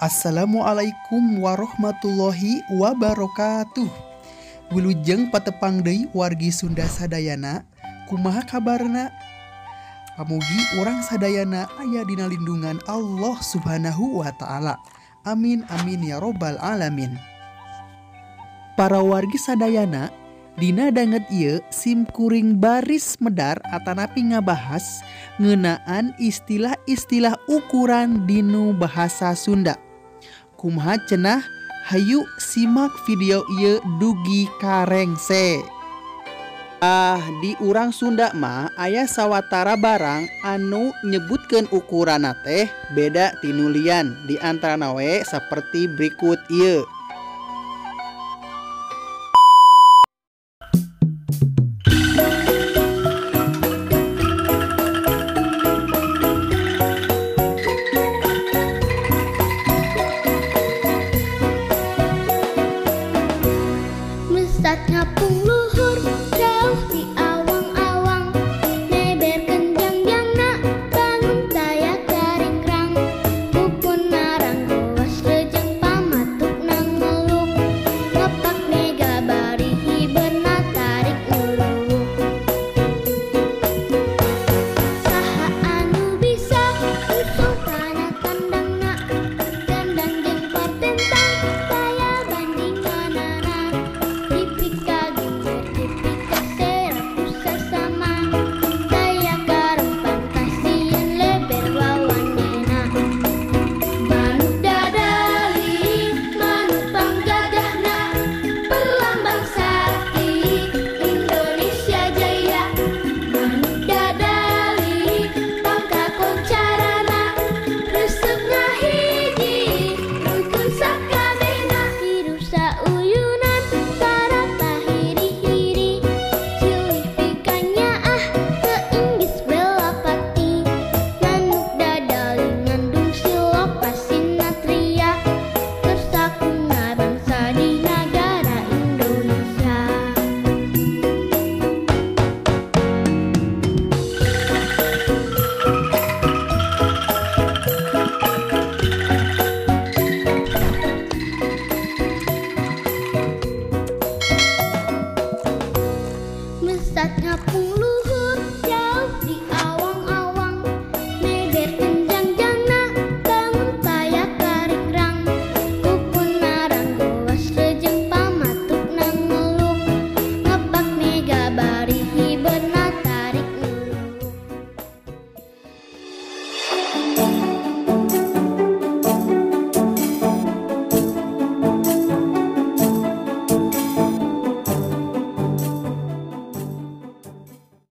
Assalamualaikum warahmatullahi wabarakatuh. Wilujeng patepang deui wargi Sunda sadayana, kumaha kabarna? Pamugi urang sadayana aya dina lindungan Allah Subhanahu wa taala. Amin amin ya robbal alamin. Para wargi sadayana, dina danget ieu simkuring baris medar atanapi ngabahas ngeunaan istilah-istilah ukuran dinu bahasa Sunda. Kumaha cenah? Hayu simak video ieu dugi karengse. Di urang Sunda mah aya sawatara barang anu nyebutkeun ukurana teh beda ti nu lian, di antarana we saperti berikut ieu. Mesat ngapung luhur jauh di awang-awang, neber kenjang jangna bangun taya karingrang, bukun narang gowas rejeng pamatuk nang meluk, ngepak mega bari hiberna tarik nuluwuk. Saha anu bisa usul kana tandangna, gandang jeung partentang taya bandinganana. Tipika ginger, tipika serap usah sama, daya karempan kasieun leber wawanena. Manuk dadali, manuk panggagahna, perlambang sakti Indonesia Jaya. Manuk dadali, pangkakoncarana, resepna hiji, rukun sakabehna. Hirup sauyunan, sarata hiri-hiri, cilik pikanya teu inggis belapati. Manuk dadali ngandung silopasin natria, tersakuna bangsa di negara Indonesia. Mesat ngapung luhur